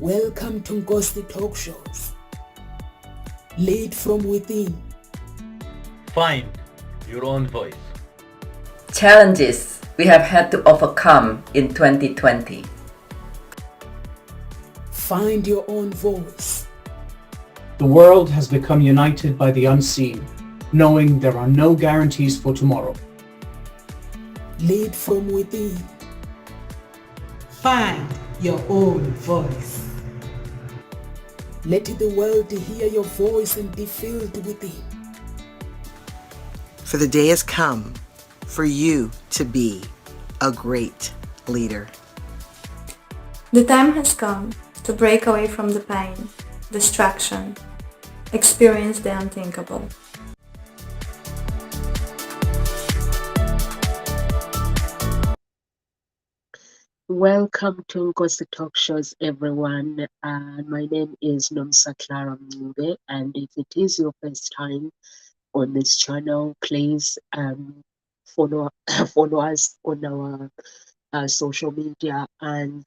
Welcome to Ngosti Talk Shows. Lead from within. Find your own voice. Challenges we have had to overcome in 2020. Find your own voice. The world has become united by the unseen, knowing there are no guarantees for tomorrow. Lead from within. Find your own voice. Let the world hear your voice and be filled within. For the day has come for you to be a great leader. The time has come to break away from the pain, distraction, experience the unthinkable. Welcome to Ngosti Talk Shows, everyone. My name is Nomsa Clara Mube, and if it is your first time on this channel, please follow follow us on our social media. And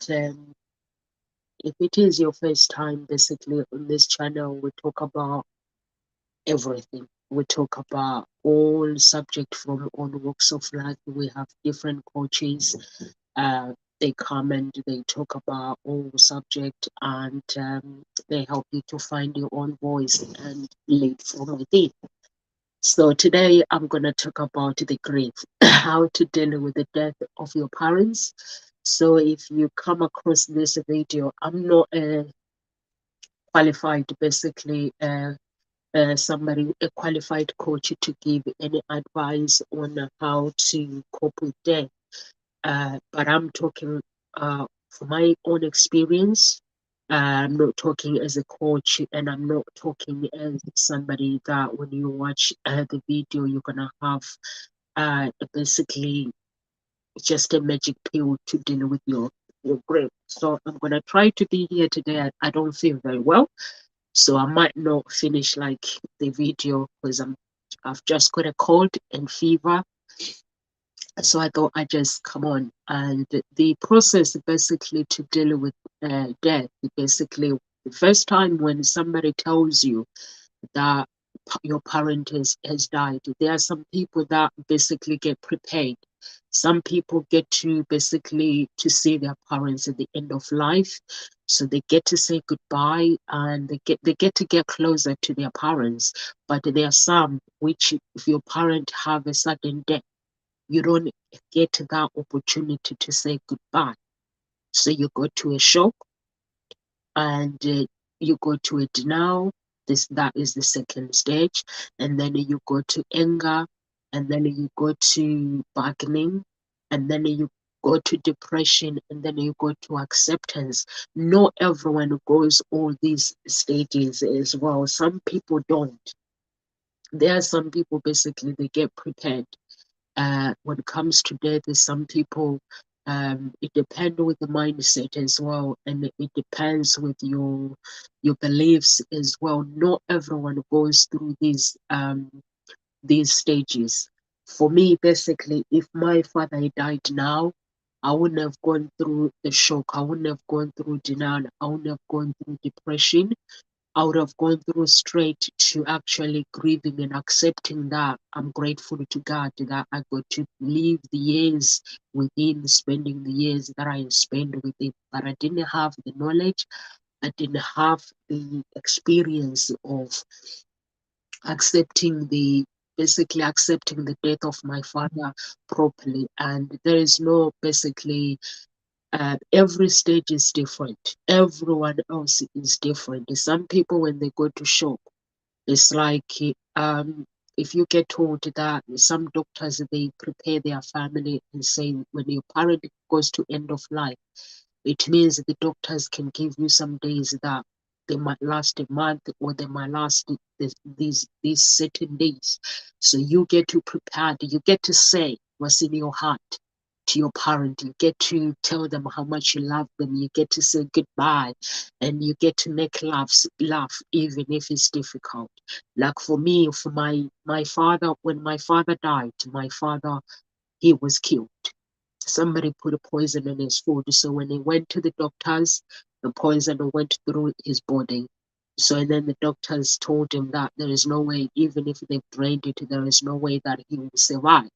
if it is your first time, basically on this channel, we talk about everything. We talk about all subject from all walks of life. We have different coaches. They come and they talk about all subject, and they help you to find your own voice and lead from within. So today I'm going to talk about the grief, how to deal with the death of your parents. So if you come across this video, I'm not qualified, basically somebody, a qualified coach, to give any advice on how to cope with death. But I'm talking from my own experience. I'm not talking as a coach, and I'm not talking as somebody that when you watch the video, you're gonna have basically just a magic pill to deal with your grief. So I'm gonna try to be here today. I don't feel very well, so I might not finish like the video because I've just got a cold and fever. So I thought I'd just come on. And the process basically to deal with death, basically the first time when somebody tells you that your parent has died, there are some people that basically get prepared. Some people get to basically to see their parents at the end of life, so they get to say goodbye and they get to get closer to their parents. But there are some which, if your parent have a sudden death, you don't get that opportunity to say goodbye. So you go to a shock, and you go to a denial. That is the second stage. And then you go to anger, and then you go to bargaining, and then you go to depression, and then you go to acceptance. Not everyone goes all these stages as well. Some people don't. There are some people basically they get prepared. When it comes to death, some people, it depends with the mindset as well, and it depends with your beliefs as well. Not everyone goes through these stages. For me, basically, if my father had died now, I wouldn't have gone through the shock. I wouldn't have gone through denial. I wouldn't have gone through depression. I would have gone through straight to actually grieving and accepting that I'm grateful to God that I got to live the years with Him, spending the years that I spent with Him. But I didn't have the knowledge, I didn't have the experience of accepting basically accepting the death of my father properly. And there is no basically every stage is different. Everyone else is different. Some people, when they go to shock, it's like if you get told that some doctors they prepare their family and say when your parent goes to end of life, it means the doctors can give you some days that they might last a month or they might last these certain days. So you get to prepare. You get to say what's in your heart to your parent. You get to tell them how much you love them. You get to say goodbye, and you get to make laugh even if it's difficult. Like for me, for my father, when my father died, my father, he was killed. Somebody put a poison in his food. So when he went to the doctors, the poison went through his body. So and then the doctors told him that there is no way, even if they drained it, there is no way that he will survive.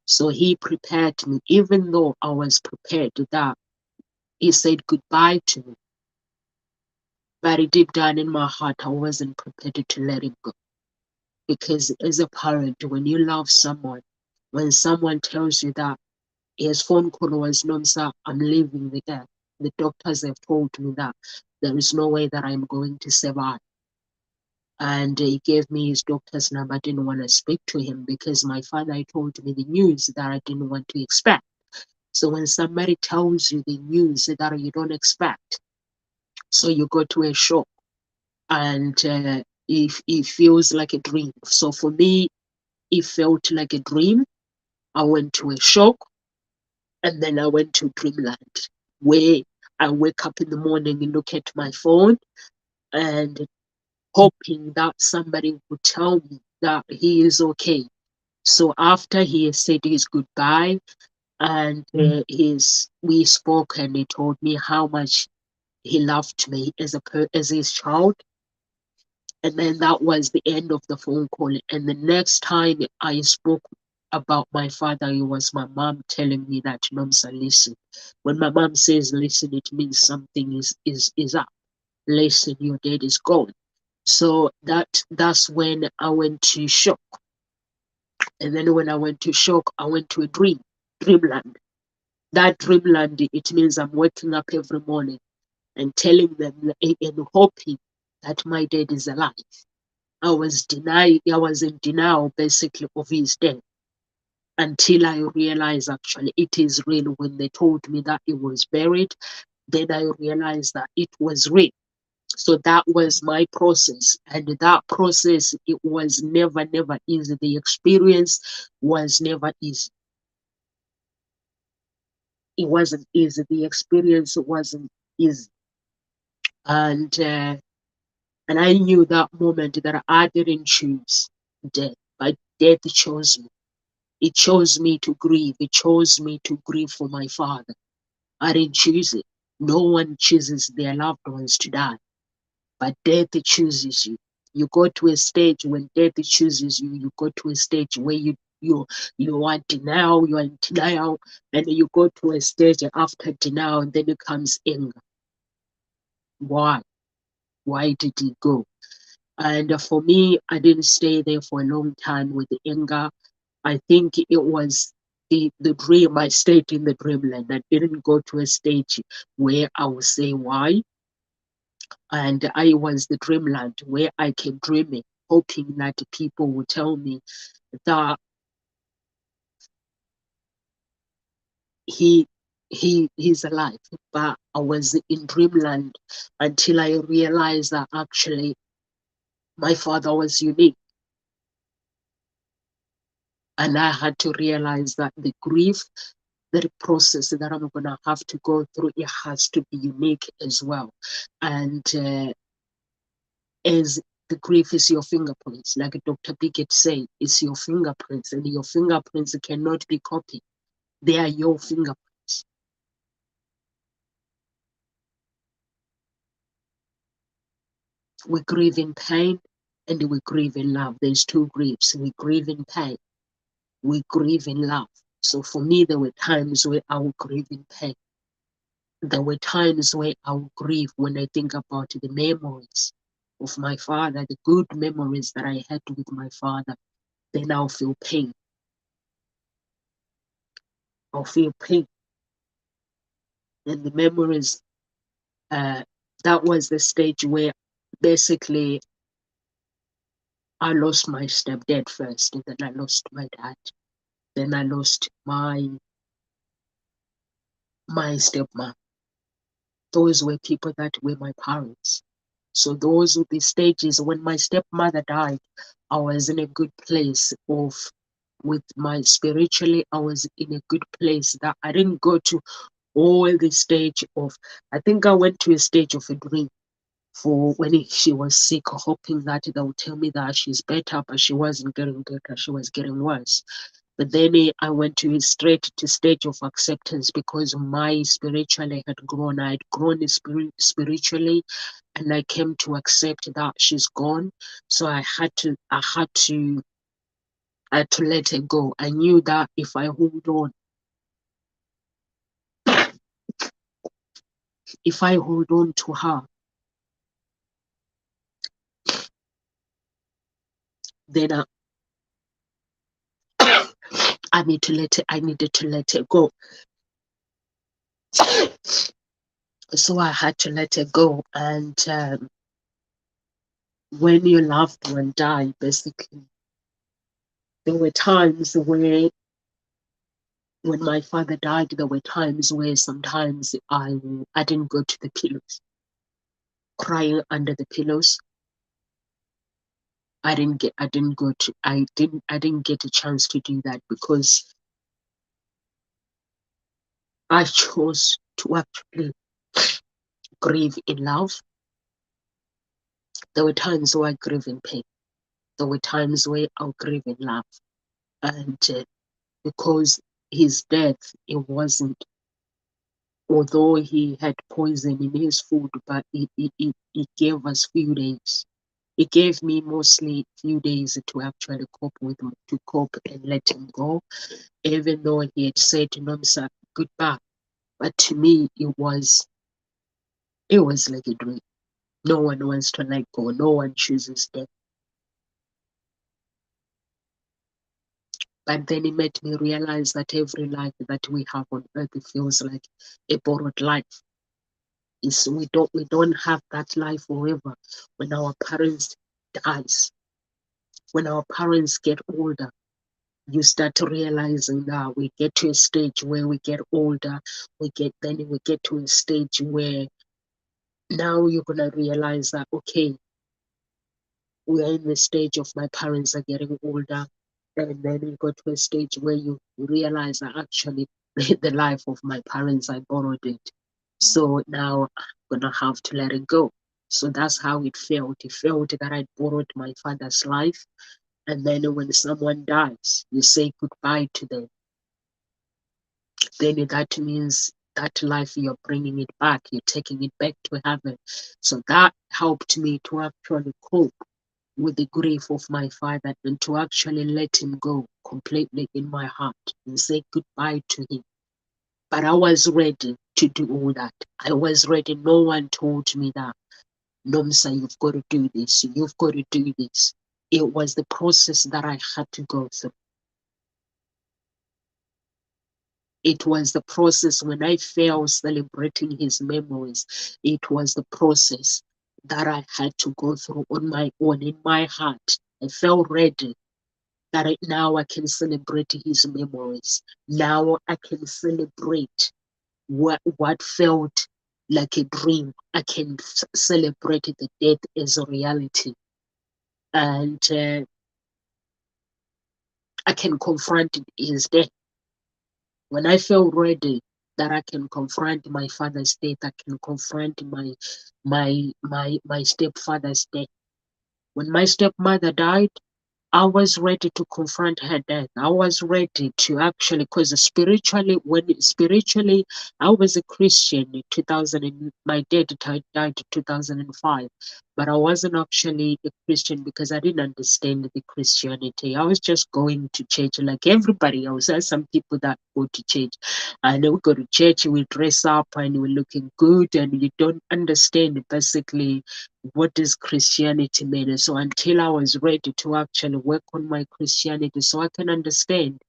So he prepared me, even though I was prepared that he said goodbye to me. But deep down in my heart, I wasn't prepared to let him go. Because as a parent, when you love someone, when someone tells you that his phone call was, "No, sir, I'm leaving the earth. The doctors have told me that there is no way that I'm going to survive." And he gave me his doctor's number. I didn't want to speak to him because my father told me the news that I didn't want to expect. So when somebody tells you the news that you don't expect, so you go to a shock, and it feels like a dream. So for me, it felt like a dream. I went to a shock, and then I went to dreamland, where I wake up in the morning and look at my phone and hoping that somebody would tell me that he is okay. So after he said his goodbye, and we spoke, and he told me how much he loved me as his child. And then that was the end of the phone call. And the next time I spoke about my father, it was my mom telling me that, "Nomsa, listen." When my mom says listen, it means something is up. Listen, your dad is gone. So that's when I went to shock. And then when I went to shock, I went to a dreamland. That dreamland, it means I'm waking up every morning and telling them and hoping that my dad is alive. I was in denial basically of his death until I realized actually it is real. When they told me that he was buried, then I realized that it was real. So that was my process. And that process, it was never easy. The experience was never easy. It wasn't easy. The experience wasn't easy. And I knew that moment that I didn't choose death, but death chose me. It chose me to grieve. It chose me to grieve for my father. I didn't choose it. No one chooses their loved ones to die, but death chooses you. You go to a stage when death chooses you. You go to a stage where you are denial. You are in denial, and you go to a stage after denial, and then it comes anger. Why? Why did he go? And for me, I didn't stay there for a long time with the anger. I think it was the dream. I stayed in the dreamland. I didn't go to a stage where I would say why. And I was the dreamland where I kept dreaming, hoping that people would tell me that he's alive. But I was in dreamland until I realized that actually my father was unique. And I had to realize that the grief, the process that I'm going to have to go through, it has to be unique as well. And as the grief is your fingerprints, like Dr. Biggett said, it's your fingerprints, and your fingerprints cannot be copied. They are your fingerprints. We grieve in pain and we grieve in love. There's two griefs. We grieve in pain. We grieve in love. So for me, there were times where I would grieve in pain. There were times where I would grieve when I think about the memories of my father, the good memories that I had with my father. Then I'll feel pain. I'll feel pain. And the memories, that was the stage where basically I lost my stepdad first, and then I lost my dad. Then I lost my stepmom. Those were people that were my parents. So those were the stages. When my stepmother died, I was in a good place with my spiritually, I was in a good place that I didn't go to all the stage of, I think I went to a stage of a dream for when she was sick, hoping that they would tell me that she's better, but she wasn't getting better, she was getting worse. But then I went to straight to stage of acceptance because my spiritually had grown. I had grown spiritually, and I came to accept that she's gone. So I had to let her go. I knew that if I hold on, if I hold on to her, then I needed to let her go. So I had to let her go. And when your loved one died, basically, there were times where, when my father died, there were times where sometimes I didn't go to the pillows, crying under the pillows. I didn't get a chance to do that because I chose to actually grieve in love. There were times where I grieve in pain. There were times where I'll grieve in love. And because his death, it wasn't, although he had poison in his food, but it gave us few days. It gave me mostly few days to actually cope with him, to cope and let him go, even though he had said to Nomsa goodbye. But to me, it was like a dream. No one wants to let go. No one chooses death. But then it made me realize that every life that we have on earth, it feels like a borrowed life. We don't have that life forever. When our parents dies, when our parents get older, you start realizing that we get to a stage where we get older, we get to a stage where now you're gonna realize that, okay, we are in the stage of my parents are getting older, and then you go to a stage where you realize that actually the life of my parents, I borrowed it, so now I'm gonna have to let it go. So that's how it felt. It felt that I borrowed my father's life, and then when someone dies, you say goodbye to them. Then that means that life, you're bringing it back, you're taking it back to heaven. So that helped me to actually cope with the grief of my father and to actually let him go completely in my heart and say goodbye to him. But I was ready to do all that. I was ready. No one told me that, Nomsa, you've got to do this, you've got to do this. It was the process that I had to go through. It was the process when I felt celebrating his memories. It was the process that I had to go through on my own, in my heart. I felt ready that now I can celebrate his memories. Now I can celebrate what felt like a dream. I can celebrate the death as a reality. And I can confront his death. When I feel ready that I can confront my father's death, I can confront my stepfather's death. When my stepmother died, I was ready to confront her death. I was ready to actually, because spiritually, I was a Christian in 2000. My dad died in 2005, but I wasn't actually a Christian because I didn't understand the Christianity. I was just going to church like everybody else. There's some people that go to church, and we go to church, we dress up, and we're looking good, and you don't understand basically what does Christianity mean. So until I was ready to actually work on my Christianity so I can understand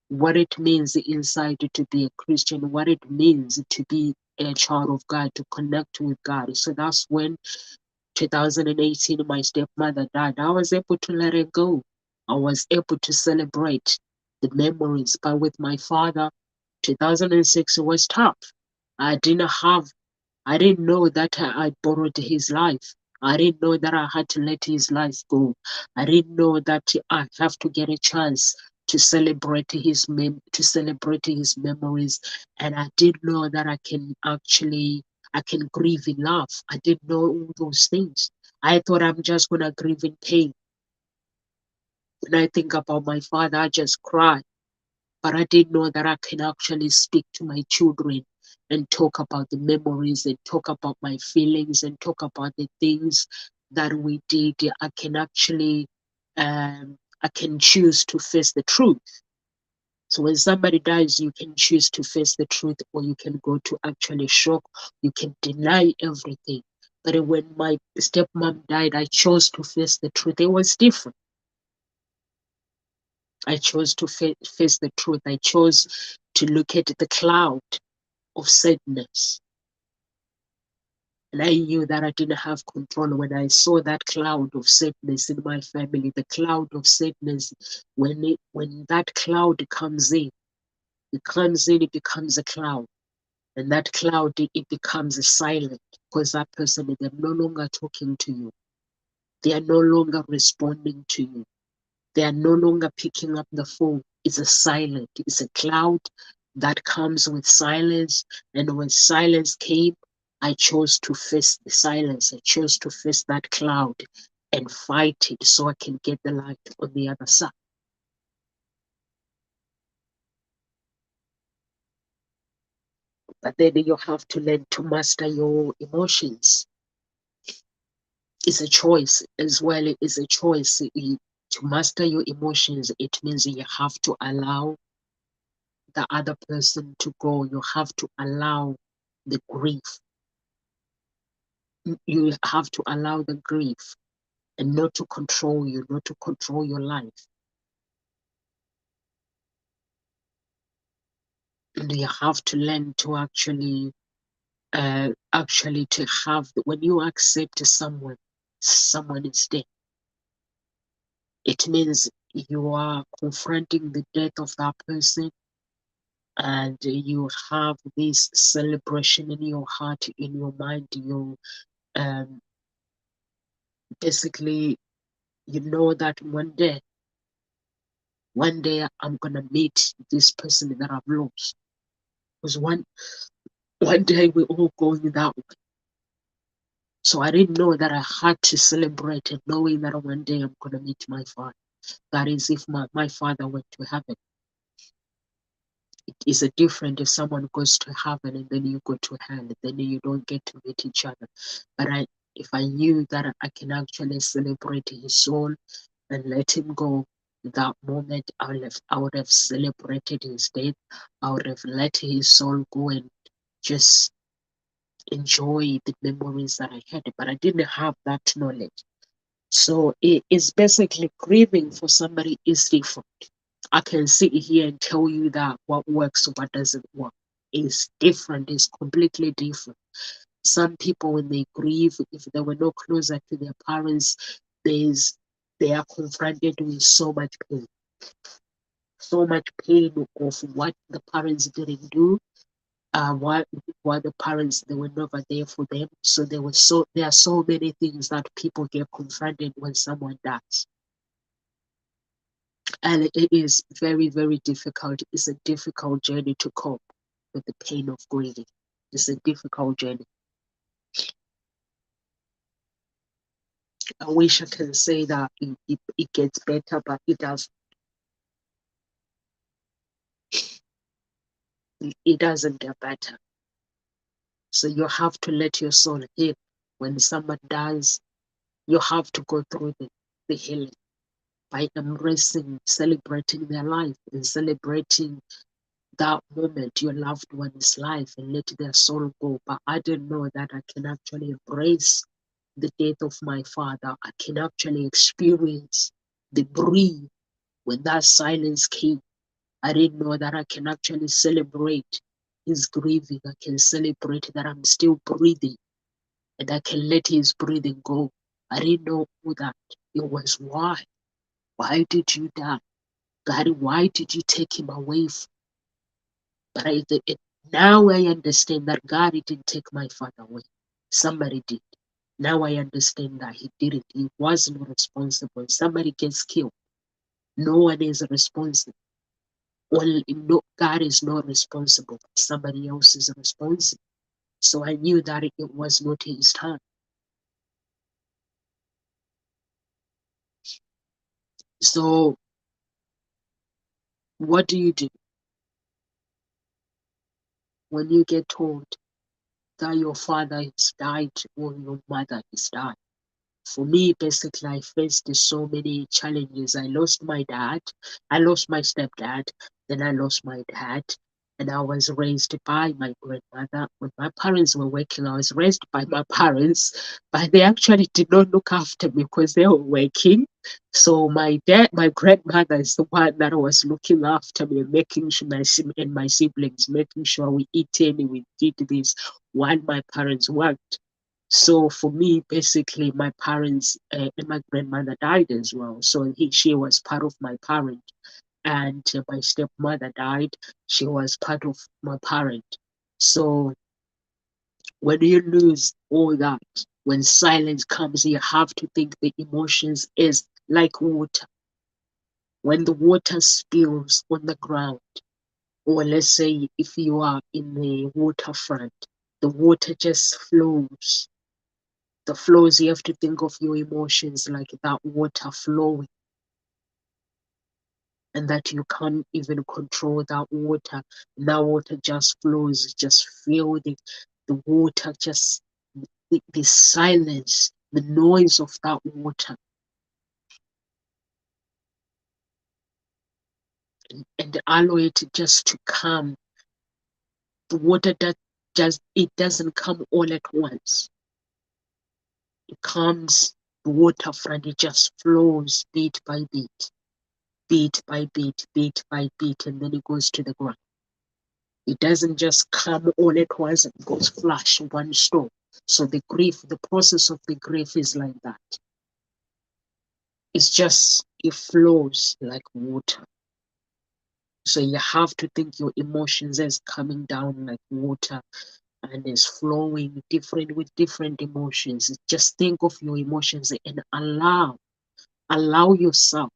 what it means inside to be a Christian, what it means to be a child of God, to connect with God. So that's when 2018 my stepmother died. I was able to let it go. I was able to celebrate the memories. But with my father, 2006 was tough. I didn't have I didn't know that I borrowed his life. I didn't know that I had to let his life go. I didn't know that I have to get a chance to celebrate his memories. And I didn't know that I can grieve in love. I didn't know all those things. I thought I'm just gonna grieve in pain. When I think about my father, I just cry. but I didn't know that I can actually speak to my children and talk about the memories and talk about my feelings and talk about the things that we did. I can actually, I can choose to face the truth. So when somebody dies, you can choose to face the truth, or you can go to actually shock. You can deny everything. But when my stepmom died, I chose to face the truth. It was different. I chose to face the truth. I chose to look at the cloud of sadness. And I knew that I didn't have control. When I saw that cloud of sadness in my family, the cloud of sadness, when that cloud comes in, it becomes a cloud. And that cloud, it becomes silent, because that person, they're no longer talking to you. They are no longer responding to you. They are no longer picking up the phone. It's a silent. It's a cloud that comes with silence. And when silence came, I chose to face the silence. I chose to face that cloud and fight it so I can get the light on the other side. But then you have to learn to master your emotions. It's a choice as well. It's a choice. To master your emotions, it means you have to allow the other person to go. You have to allow the grief. You have to allow the grief and not to control you, not to control your life. And you have to learn to actually to have, when you accept someone is dead, it means you are confronting the death of that person, and you have this celebration in your heart, in your mind. You basically, you know that one day I'm gonna meet this person that I've lost. Because one day we're all going that way. So I didn't know that I had to celebrate it, knowing that one day I'm gonna meet my father. That is, if my father went to heaven. It is a different if someone goes to heaven and then you go to hell, then you don't get to meet each other. But if I knew that I can actually celebrate his soul and let him go, that moment I would have celebrated his death. I would have let his soul go and just enjoy the memories that I had. But I didn't have that knowledge. So it is basically grieving for somebody is different. I can sit here and tell you that what works, what doesn't work. Is different, is completely different. Some people, when they grieve, if they were no closer to their parents, they are confronted with so much pain. So much pain of what the parents didn't do, what the parents, they were never there for them. So there are so many things that people get confronted when someone dies. And it is very, very difficult. It's a difficult journey to cope with the pain of grieving. It's a difficult journey. I wish I can say that it gets better, but it doesn't. It doesn't get better. So you have to let your soul heal. When someone dies, you have to go through the healing by embracing, celebrating their life and celebrating that moment, your loved one's life, and let their soul go. But I didn't know that I can actually embrace the death of my father. I can actually experience the breathe when that silence came. I didn't know that I can actually celebrate his grieving. I can celebrate that I'm still breathing and I can let his breathing go. I didn't know that. It was why. Why did you die? God, why did you take him away from? But now I understand that God didn't take my father away. Somebody did. Now I understand that he didn't. He wasn't responsible. Somebody gets killed. No one is responsible. Well, no, God is not responsible. Somebody else is responsible. So I knew that it was not his time. So what do you do? when you get told that your father has died or your mother has died. For me, basically, I faced so many challenges. I lost my dad, I lost my stepdad, then I lost my dad, and I was raised by my grandmother. When my parents were working, I was raised by my parents, but they actually did not look after me because they were working. So my grandmother is the one that was looking after me, making sure and my siblings, making sure we eat and we did this while my parents worked. So for me, basically, my parents and my grandmother died as well. So she was part of my parent, and my stepmother died. She was part of my parent. So when you lose all that, when silence comes, you have to think the emotions is like water. When the water spills on the ground, or let's say if you are in the waterfront, the water just flows. The flows, you have to think of your emotions like that water flowing, and that you can't even control that water. That water just flows, just feel the water, just the silence, the noise of that water, and allow it just to come. The water that just, it doesn't come all at once. It comes, the waterfront, it just flows bit by bit, bit by bit, bit by bit, and then it goes to the ground. It doesn't just come all at once and goes flash one storm. So the grief, the process of the grief is like that. It's just, it flows like water. So you have to think your emotions as coming down like water and is flowing different with different emotions. Just think of your emotions and allow yourself.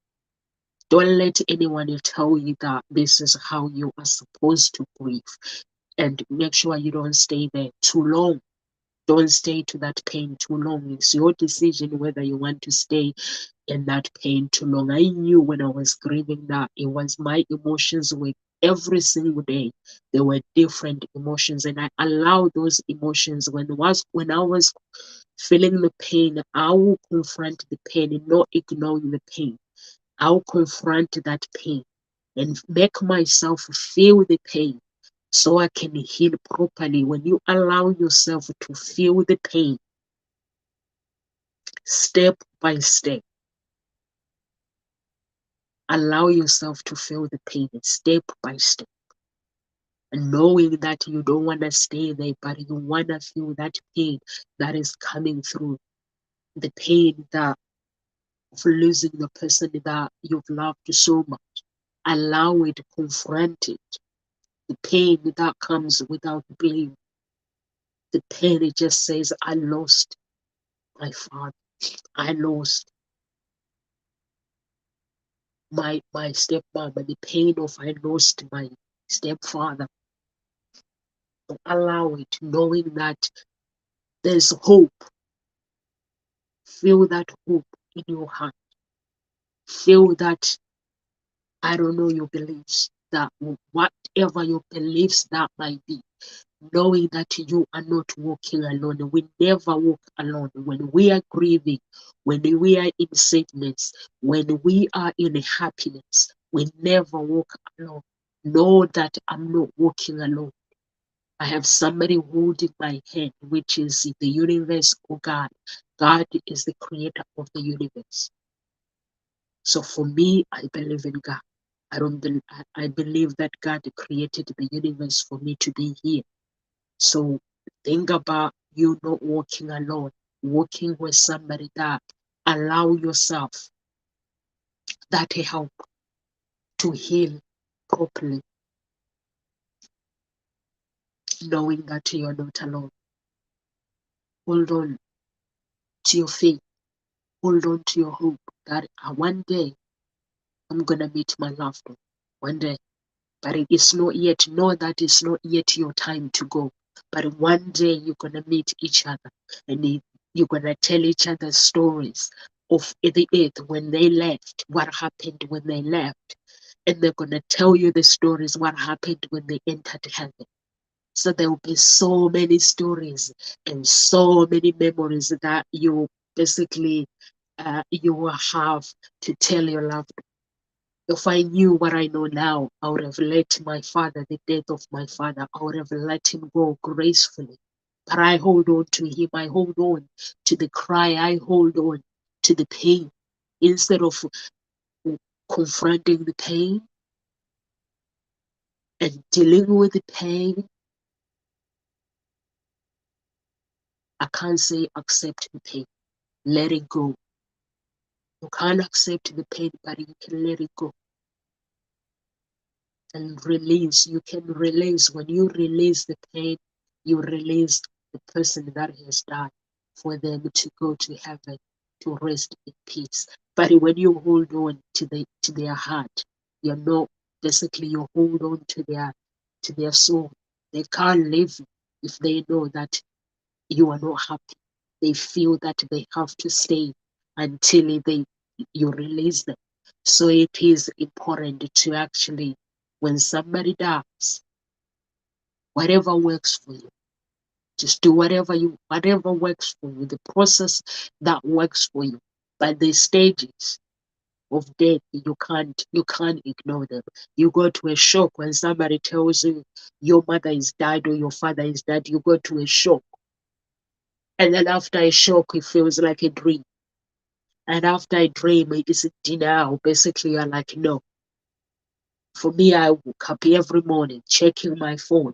Don't let anyone tell you that this is how you are supposed to grieve. And make sure you don't stay there too long. Don't stay to that pain too long. It's your decision whether you want to stay in that pain too long. I knew when I was grieving that it was my emotions were every single day. There were different emotions, and I allowed those emotions. When I was feeling the pain, I will confront the pain and not ignoring the pain. I'll confront that pain and make myself feel the pain so I can heal properly. When you allow yourself to feel the pain step by step, allow yourself to feel the pain step by step, and knowing that you don't want to stay there, but you want to feel that pain that is coming through, the pain that of losing the person that you've loved so much. Allow it, confront it. The pain that comes without blame. The pain, it just says, I lost my father. I lost my stepmother. The pain of I lost my stepfather. So allow it, knowing that there's hope. Feel that hope in your heart. Feel that, I don't know, your beliefs, that whatever your beliefs that might be, knowing that you are not walking alone. We never walk alone. When we are grieving, when we are in sadness, when we are in happiness, we never walk alone. Know that I'm not walking alone. I have somebody holding my hand, which is the universe or God. God is the creator of the universe. So for me, I believe in God. I believe that God created the universe for me to be here. So think about you not walking alone, walking with somebody that allow yourself that help to heal properly, knowing that you're not alone. Hold on to your faith. Hold on to your hope that one day I'm gonna meet my loved one. One day. But it is not yet. Know that it's not yet your time to go. But one day you're gonna meet each other, and you're gonna tell each other stories of the earth when they left, what happened when they left, and they're gonna tell you the stories what happened when they entered heaven. So there will be so many stories and so many memories that you basically you will have to tell your loved one. If I knew what I know now, I would have let my father, the death of my father, I would have let him go gracefully. But I hold on to him. I hold on to the cry. I hold on to the pain. Instead of confronting the pain and dealing with the pain, I can't say accept the pain. Let it go. You can't accept the pain, but you can let it go and release. You can release. When you release the pain, you release the person that has died for them to go to heaven to rest in peace. But when you hold on to their heart, you're not basically you hold on to their soul. They can't live if they know that you are not happy. They feel that they have to stay until you release them. So it is important to actually, when somebody dies, whatever works for you, just do whatever works for you, the process that works for you. But the stages of death, you can't ignore them. You go to a shock when somebody tells you your mother is dead or your father is dead. You go to a shock, and then after a shock, it feels like a dream. And after a dream, it is a denial. Basically, you're like, no. For me, I woke up every morning checking my phone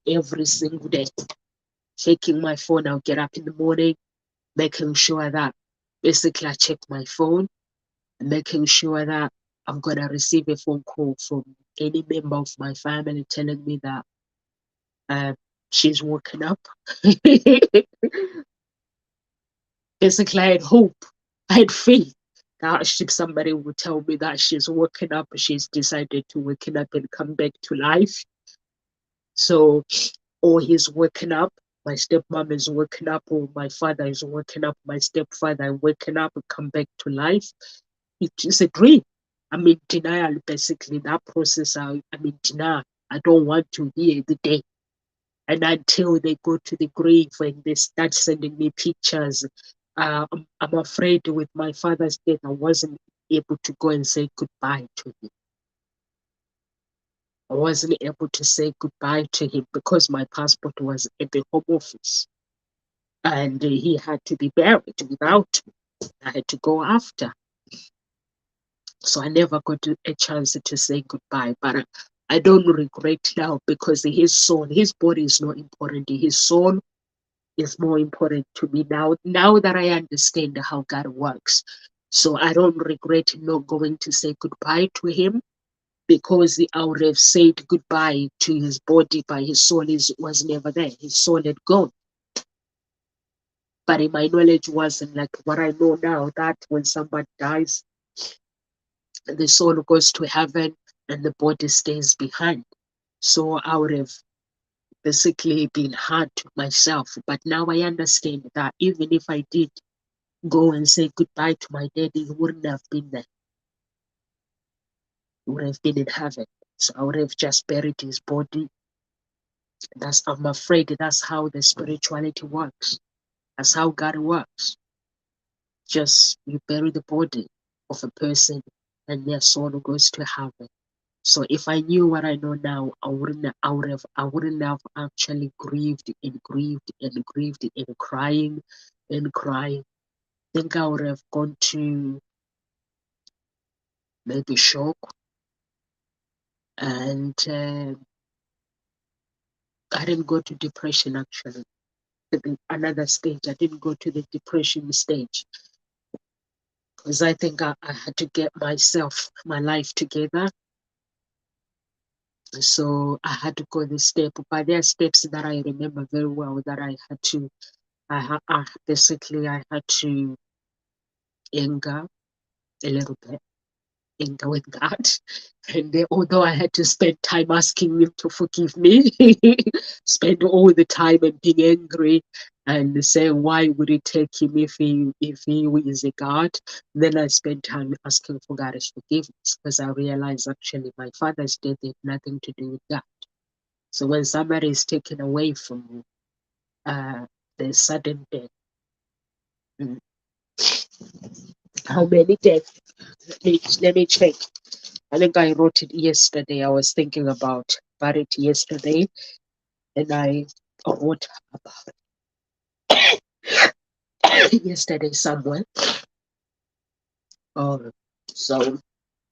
every single day. Checking my phone, I'll get up in the morning, making sure that basically I check my phone and making sure that I'm going to receive a phone call from any member of my family telling me that she's woken up. Basically, I had hope, I had faith that somebody would tell me that she's woken up, she's decided to waken up and come back to life. So, or he's waken up, my stepmom is waking up, or my father is waking up, my stepfather waking up and come back to life. It is a dream. I'm in denial, basically. That process, I'm in denial. I don't want to hear the day. And until they go to the grave and they start sending me pictures, I'm afraid with my father's death, I wasn't able to go and say goodbye to him. I wasn't able to say goodbye to him because my passport was at the Home Office and he had to be buried without me. I had to go after. So I never got a chance to say goodbye. But I don't regret now because his soul, his body is not important. His soul is more important to me now that I understand how God works. So I don't regret not going to say goodbye to him because I would have said goodbye to his body, but his soul was never there. His soul had gone. But in my knowledge wasn't like what I know now, that when somebody dies, the soul goes to heaven and the body stays behind. So I would have basically been hard to myself. But now I understand that even if I did go and say goodbye to my daddy, he wouldn't have been there. He would have been in heaven. So I would have just buried his body. I'm afraid that's how the spirituality works. That's how God works. Just you bury the body of a person and their soul goes to heaven. So if I knew what I know now, I wouldn't have actually grieved and grieved and grieved and crying and crying. I think I would have gone to maybe shock and I didn't go to depression actually. Another stage, I didn't go to the depression stage because I think I had to get my life together. So I had to go this step, but there are steps that I remember very well that I had to, basically I had to anger a little bit, anger with God. And then, although I had to spend time asking him to forgive me, spend all the time and being angry and say, why would it take him if he is a God? Then I spent time asking for God's forgiveness because I realized actually my father's death had nothing to do with God. So when somebody is taken away from you, there's sudden death. Mm. How many deaths? Let me check. I think I wrote it yesterday. I was thinking about it yesterday, and I wrote about it yesterday somewhere. So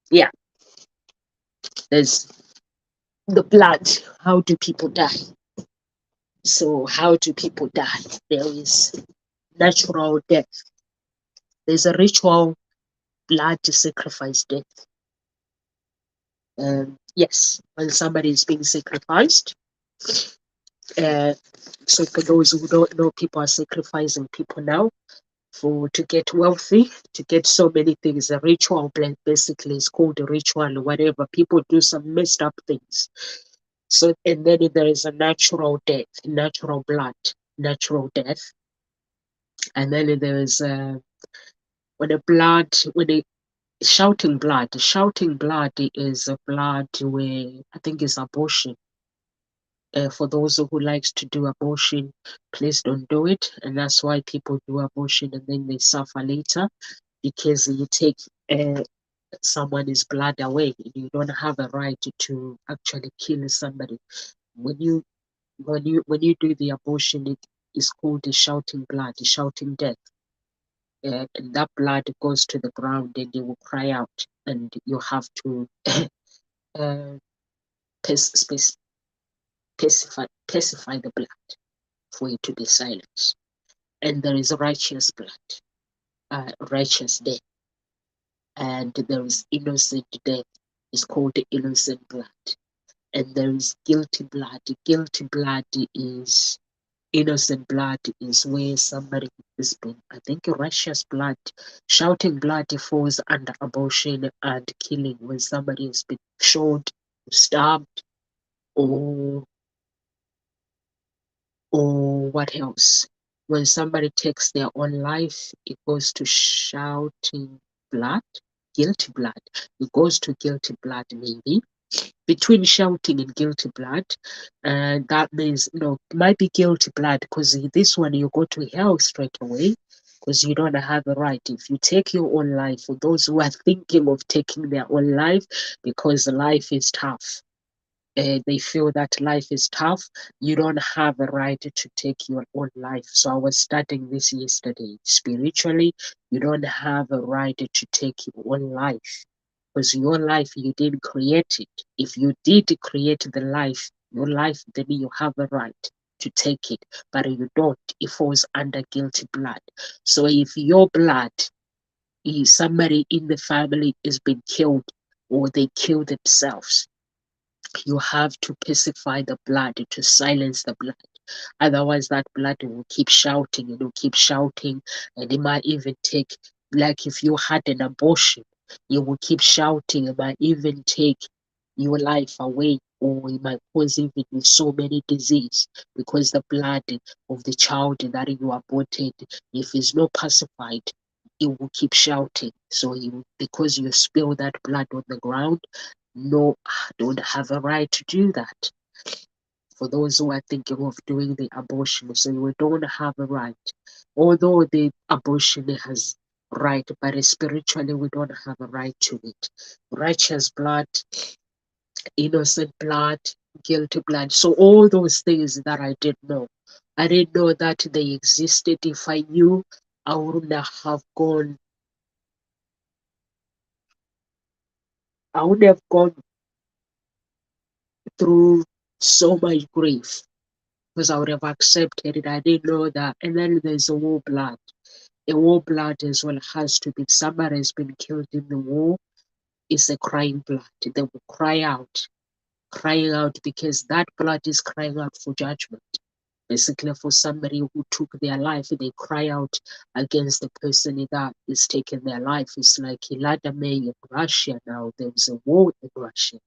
yeah, there's the blood. How do people die? So how do people die? There is natural death. There's a ritual blood sacrifice death. Yes, when somebody is being sacrificed. So for those who don't know, people are sacrificing people now to get wealthy, to get so many things. A ritual basically is called a ritual or whatever. People do some messed up things. So and then there is a natural death, natural blood, natural death, and then there is when the shouting blood. Shouting blood is a blood where I think it's abortion. For those who likes to do abortion, please don't do it. And that's why people do abortion and then they suffer later, because you take someone's blood away. You don't have a right to actually kill somebody. When you do the abortion, it is called the shouting blood, the shouting death. And that blood goes to the ground and they will cry out, and you have to uh, pacify the blood for it to be silenced. And there is righteous blood, righteous death, and there is innocent death. It's called the innocent blood. And there is guilty blood. Guilty blood is innocent blood is where somebody has been. I think righteous blood, shouting blood falls under abortion and killing when somebody has been shot, stabbed, or what else? When somebody takes their own life, it goes to shouting blood, guilty blood. It goes to guilty blood, maybe. Between shouting and guilty blood, and that means, it might be guilty blood because this one you go to hell straight away because you don't have a right. If you take your own life, for those who are thinking of taking their own life because life is tough, they feel that life is tough, you don't have a right to take your own life. So I was studying this yesterday. Spiritually, you don't have a right to take your own life because your life, you didn't create it. If you did create the life, your life, then you have a right to take it, but you don't. It falls under guilty blood. So if your blood, if somebody in the family is being killed or they kill themselves, you have to pacify the blood, to silence the blood. Otherwise, that blood will keep shouting, it will keep shouting, and it might even take, like if you had an abortion, you will keep shouting, it might even take your life away, or it might cause even so many disease because the blood of the child that you aborted, if it's not pacified, it will keep shouting. So because you spill that blood on the ground, no, don't have a right to do that. For those who are thinking of doing the abortion, so we don't have a right. Although the abortion has right, but spiritually we don't have a right to it. Righteous blood, innocent blood, guilty blood. So all those things that I didn't know. I didn't know that they existed. If I knew, I wouldn't have gone through so much grief because I would have accepted it. I didn't know that. And then there's a war blood. A war blood as well has to be, somebody has been killed in the war. It's a crying blood. They will crying out because that blood is crying out for judgment. Basically, for somebody who took their life, they cry out against the person that is taking their life. It's like May in Russia now. There's a war in Russia.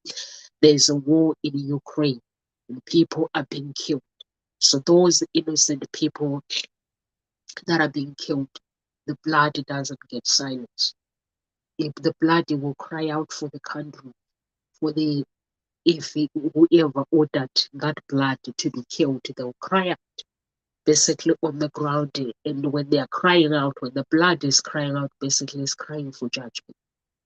There's a war in Ukraine, and people are being killed. So those innocent people that are being killed, the blood doesn't get silenced. If the blood will cry out for the country, for the if whoever ordered that blood to be killed, they'll cry out basically on the ground. And when they are crying out, when the blood is crying out, basically it's crying for judgment.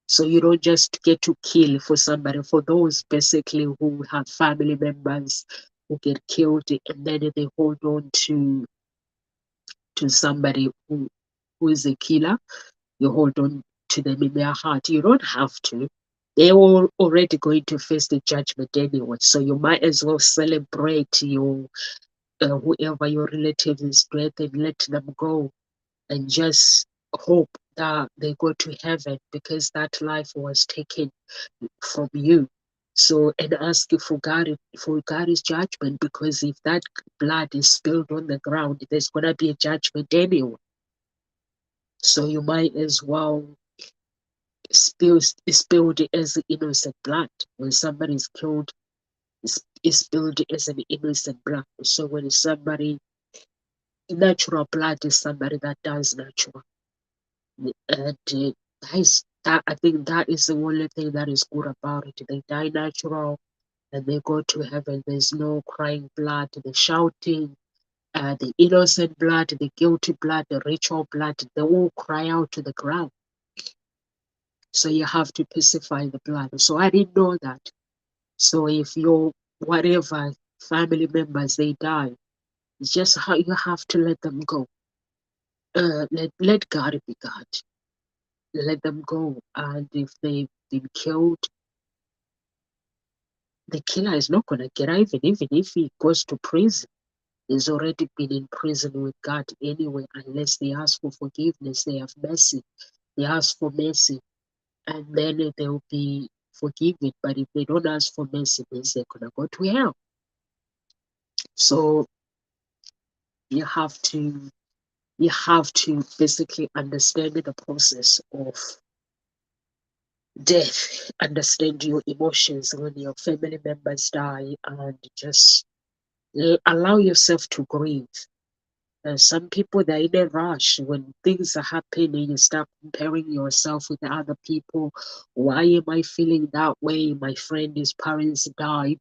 So you don't just get to kill for somebody, for those basically who have family members who get killed and then they hold on to somebody who is a killer. You hold on to them in their heart. You don't have to. They're all already going to face the judgment anyway. So you might as well celebrate your whoever your relative is dead and let them go, and just hope that they go to heaven because that life was taken from you. So, and ask for God's judgment, because if that blood is spilled on the ground, there's gonna be a judgment anyway. So you might as well spilled as innocent blood. When somebody is killed, is spilled as an innocent blood. So when somebody, natural blood is somebody that dies natural. And I think that is the only thing that is good about it. They die natural and they go to heaven. There's no crying blood, the shouting, the innocent blood, the guilty blood, the ritual blood. They all cry out to the ground. So you have to pacify the blood. So I didn't know that. So if your whatever family members they die, it's just how you have to let them go. Let God be God. Let them go. And if they've been killed, the killer is not gonna get out, even if he goes to prison. He's already been in prison with God anyway, unless they ask for forgiveness, they have mercy. They ask for mercy, and then they will be forgiven. But if they don't ask for mercy, means they're gonna go to hell. So you have to basically understand the process of death, understand your emotions when your family members die, and just allow yourself to grieve. Some people, they're in a rush. When things are happening, you start comparing yourself with other people. Why am I feeling that way? My friend, his parents died,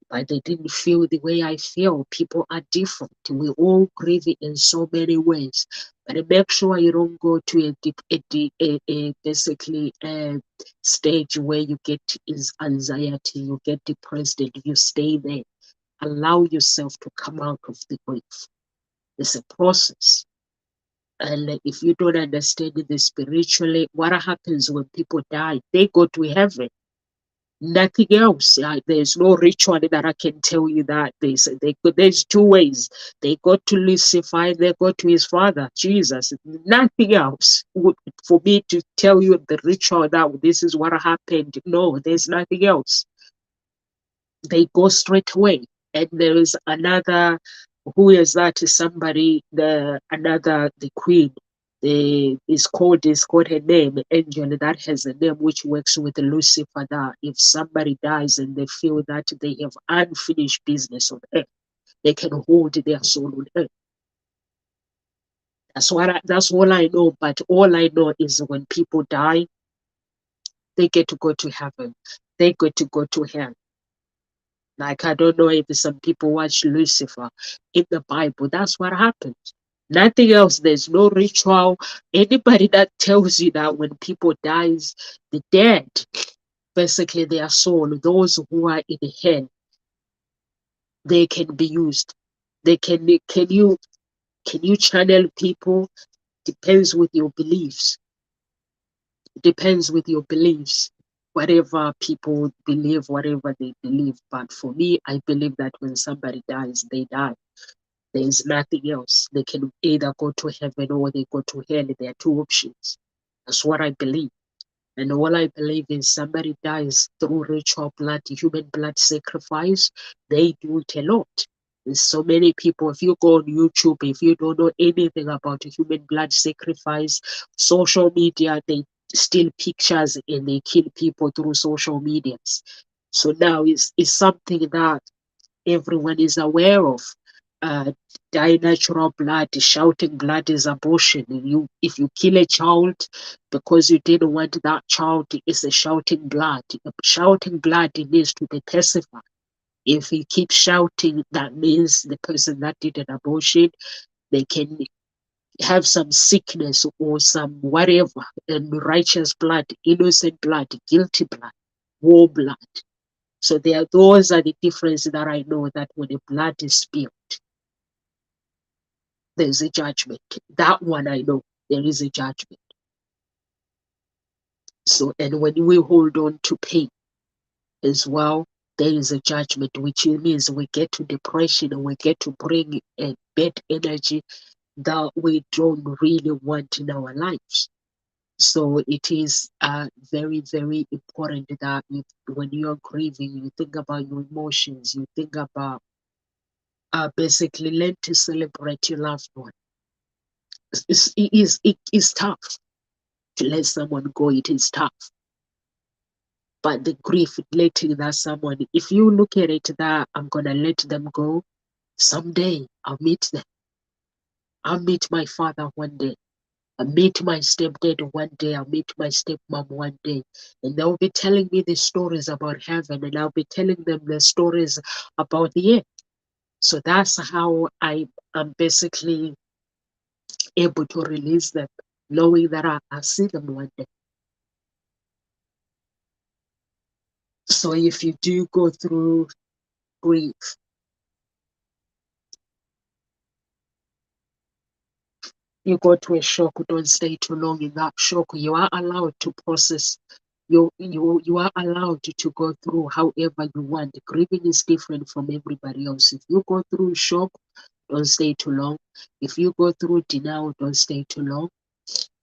but they didn't feel the way I feel. People are different. We all grieve in so many ways. But make sure you don't go to basically a stage where you get anxiety, you get depressed, and you stay there. Allow yourself to come out of the grief. It's a process. And if you don't understand it spiritually, what happens when people die? They go to heaven. Nothing else. There's no ritual that I can tell you that. There's two ways. They go to Lucifer, they go to his father, Jesus. Nothing else. For me to tell you the ritual that this is what happened. No, there's nothing else. They go straight away. And there is another, who is that? Somebody, the queen. Is called her name, angel, that has a name which works with Lucifer. That if somebody dies and they feel that they have unfinished business on earth, they can hold their soul on earth. That's all I know. But all I know is when people die, they get to go to heaven. They get to go to hell. Like, I don't know if some people watch Lucifer in the Bible. That's what happens. Nothing else. There's no ritual. Anybody that tells you that when people dies, the dead, basically their soul, those who are in hell, they can be used. They can you channel people? Depends with your beliefs. Depends with your beliefs. Whatever people believe, whatever they believe. But for me, I believe that when somebody dies, they die. There is nothing else. They can either go to heaven or they go to hell. There are two options. That's what I believe. And all I believe is somebody dies through ritual blood, human blood sacrifice. They do it a lot. There's so many people. If you go on YouTube, if you don't know anything about human blood sacrifice, social media, they steal pictures and they kill people through social medias. So now it's something that everyone is aware of. die natural blood. Shouting blood is abortion. If you kill a child because you didn't want that child, it's a shouting blood. Shouting blood needs to be pacified. If you keep shouting, that means the person that did an abortion, they can have some sickness or some whatever, and righteous blood, innocent blood, guilty blood, war blood. So those are the differences that I know, that when the blood is spilled, there's a judgment. That one I know, there is a judgment. So, and when we hold on to pain as well, there is a judgment, which means we get to depression and we get to bring a bad energy that we don't really want in our lives. So it is very, very important that when you're grieving, you think about your emotions, you think about basically learn to celebrate your loved one. It is tough to let someone go. It is tough. But the grief, letting that someone, if you look at it that I'm going to let them go, someday I'll meet them. I'll meet my father one day. I'll meet my stepdad one day. I'll meet my stepmom one day. And they'll be telling me the stories about heaven, and I'll be telling them the stories about the earth. So that's how I'm basically able to release them, knowing that I'll see them one day. So if you do go through grief, you go to a shock, don't stay too long in that shock. You are allowed to process. You are allowed to go through however you want. Grieving is different from everybody else. If you go through shock, don't stay too long. If you go through denial, don't stay too long.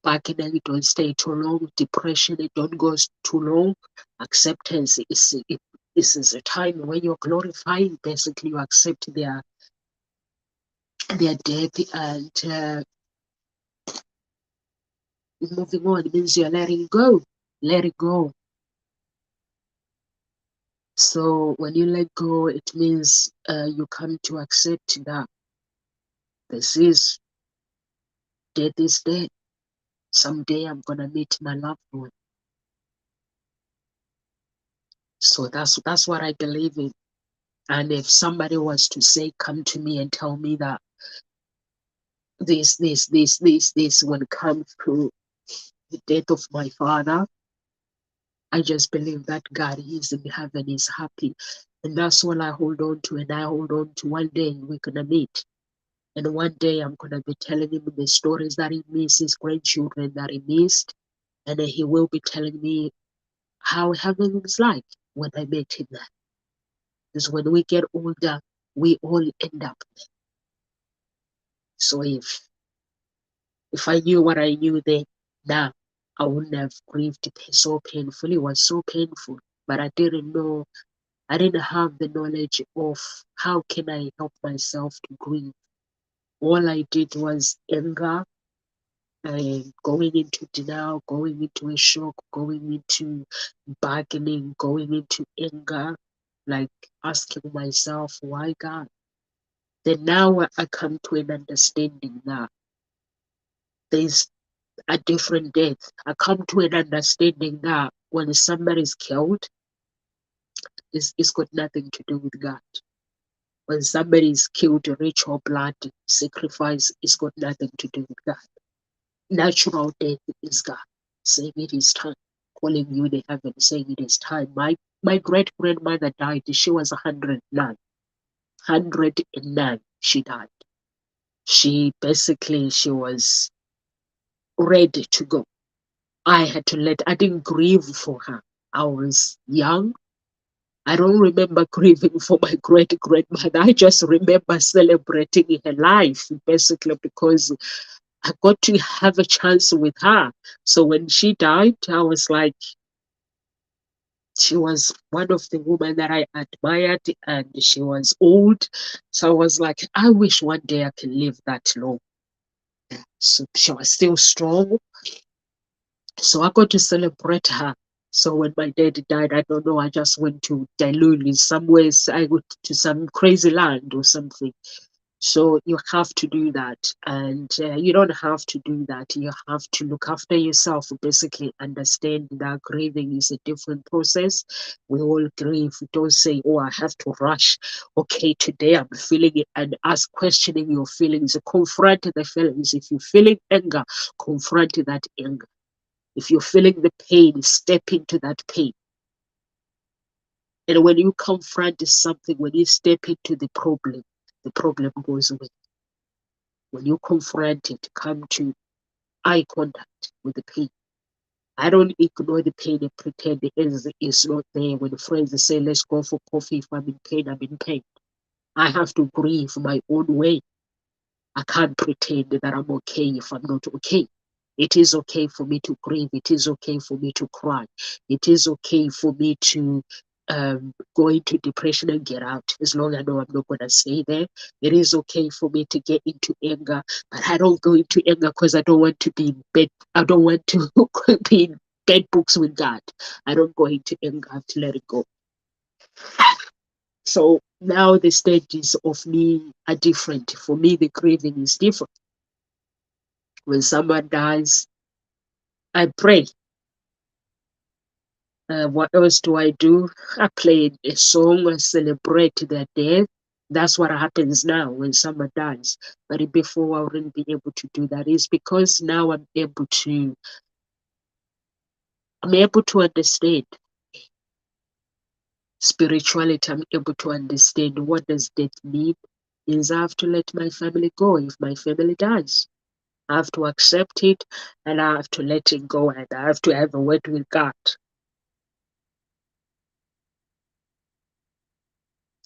Bargaining, don't stay too long. Depression, it don't go too long. Acceptance is a time when you're glorifying. Basically, you accept their death, and moving on means you're letting go. Let it go. So when you let go, it means you come to accept that this is death is dead. Someday I'm gonna meet my loved one. So that's what I believe in. And if somebody was to say, come to me and tell me that this when it comes to the death of my father, I just believe that God is in heaven, is happy. And that's what I hold on to. And I hold on to one day we're gonna meet. And one day I'm gonna be telling him the stories that he missed, his grandchildren that he missed. And then he will be telling me how heaven is like when I met him there. Because when we get older, we all end up there. So if I knew what I knew then, now I wouldn't have grieved so painfully. It was so painful, but I didn't know. I didn't have the knowledge of how can I help myself to grieve. All I did was anger, and going into denial, going into a shock, going into bargaining, going into anger, like asking myself, why God? Then now I come to an understanding that there's a different death. I come to an understanding that when somebody's killed, it's got nothing to do with God. When somebody's killed, ritual blood sacrifice, it's got nothing to do with God. Natural death is God saying it is time, calling you in heaven, saying it is time. My great grandmother died. She was 109. 109. She died. She was ready to go. I didn't grieve for her. I was young. I don't remember grieving for my great grandmother. I just remember celebrating her life, basically, because I got to have a chance with her. So when she died, I was like, she was one of the women that I admired, and she was old. So I was like, I wish one day I can live that long. So she was still strong. So I got to celebrate her. So when my dad died, I don't know, I just went to Dailulu somewhere. I went to some crazy land or something. So you have to do that, and you don't have to do that. You have to look after yourself. Basically, understand that grieving is a different process. We all grieve. Don't say, "Oh, I have to rush." Okay, today I'm feeling it, and ask questioning your feelings. Confront the feelings. If you're feeling anger, confront that anger. If you're feeling the pain, step into that pain. And when you confront something, when you step into the problem goes away. When you confront it, come to eye contact with the pain. I don't ignore the pain and pretend it's not there. When friends say, let's go for coffee, if I'm in pain, I'm in pain. I have to grieve my own way. I can't pretend that I'm okay if I'm not okay. It is okay for me to grieve. It is okay for me to cry. It is okay for me to go into depression and get out, as long as I know I'm not going to stay there. It is okay for me to get into anger, but I don't go into anger because I don't want to be in bed. I don't want to be in bed books with God. I don't go into anger. I have to let it go. So now the stages of me are different. For me, the grieving is different. When someone dies, I pray. What else do? I play a song, I celebrate their death. That's what happens now when someone dies. But before I wouldn't be able to do that. It's because now I'm able to understand spirituality. I'm able to understand what does death mean. Is I have to let my family go if my family dies. I have to accept it, and I have to let it go, and I have to have a word with God.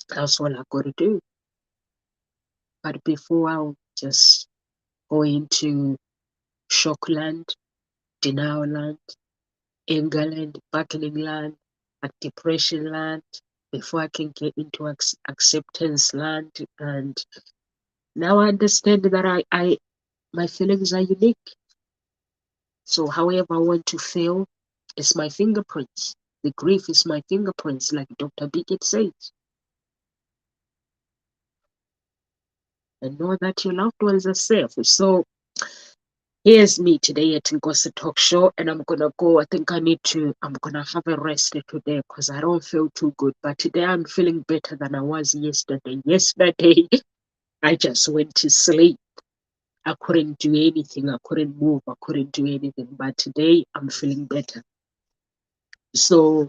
That's all I got to do. But before I'll just go into shock land, denial land, anger land, bargaining land, depression land, before I can get into acceptance land. And now I understand that my feelings are unique. So however I want to feel, it's my fingerprints. The grief is my fingerprints, like Dr. Bickett says. And know that your loved ones are safe. So here's me today at Ngosi Talk Show, and I'm gonna go. I'm gonna have a rest today because I don't feel too good. But today I'm feeling better than I was yesterday. Yesterday, I just went to sleep. I couldn't do anything. I couldn't move. I couldn't do anything. But today I'm feeling better. So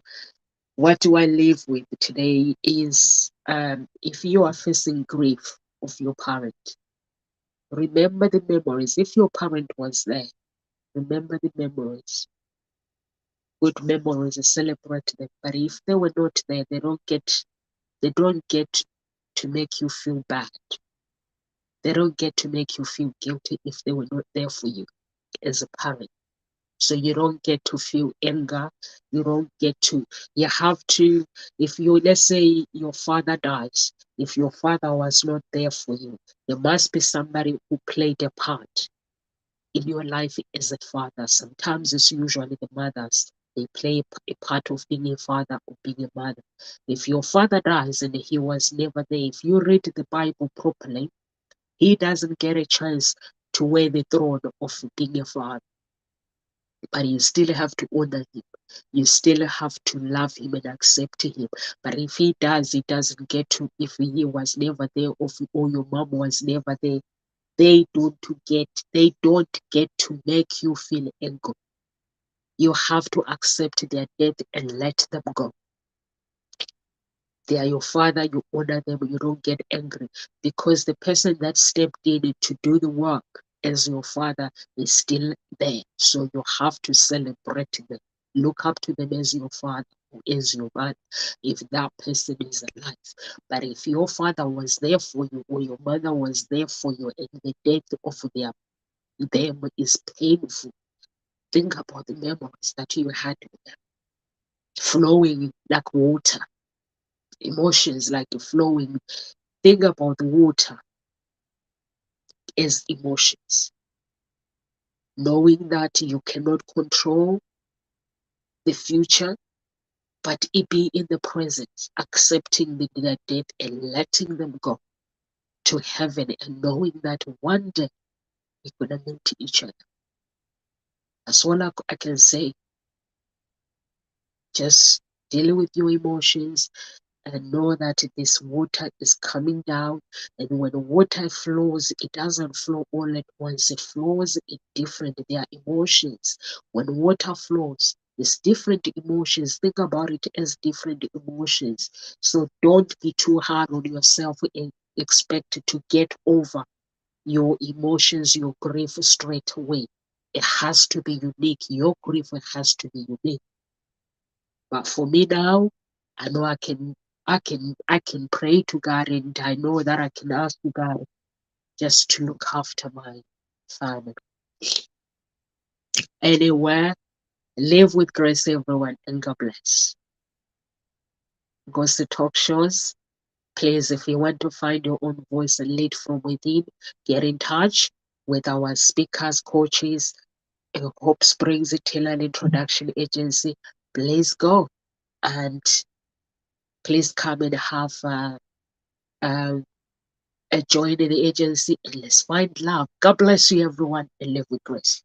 what do I live with today is if you are facing grief of your parent, remember the memories. If your parent was there, remember the memories. Good memories, celebrate them. But if they were not there, they don't get to make you feel bad. They don't get to make you feel guilty if they were not there for you as a parent. So you don't get to feel anger. You have to, if you, let's say your father dies, if your father was not there for you, there must be somebody who played a part in your life as a father. Sometimes it's usually the mothers. They play a part of being a father or being a mother. If your father dies and he was never there, if you read the Bible properly, he doesn't get a chance to wear the throne of being a father. But you still have to honor him. You still have to love him and accept him. But if he does, he doesn't get to, if he was never there or your mom was never there, they don't get to make you feel angry. You have to accept their death and let them go. They are your father, you honor them, you don't get angry because the person that stepped in to do the work as your father is still there. So you have to celebrate them. Look up to them as your father or as your mother if that person is alive. But if your father was there for you or your mother was there for you and the death of them is painful, think about the memories that you had with them, flowing like water, emotions like flowing. Think about water as emotions, knowing that you cannot control the future, but it be in the present, accepting their death and letting them go. to heaven and knowing that one day we're going to meet each other. That's all I can say. Just deal with your emotions and know that this water is coming down. And when water flows, it doesn't flow all at once. It flows in different. There are emotions. When water flows, there's different emotions. Think about it as different emotions. So don't be too hard on yourself and expect to get over your emotions, your grief straight away. It has to be unique. Your grief has to be unique. But for me now, I know I can pray to God, and I know that I can ask God just to look after my family. Anywhere, live with grace, everyone, and God bless. Goes to talk shows. Please, if you want to find your own voice and lead from within, get in touch with our speakers, coaches, Hope Springs Talent Introduction Agency. Please go and please come and have join the agency and let's find love. God bless you, everyone, and live with grace.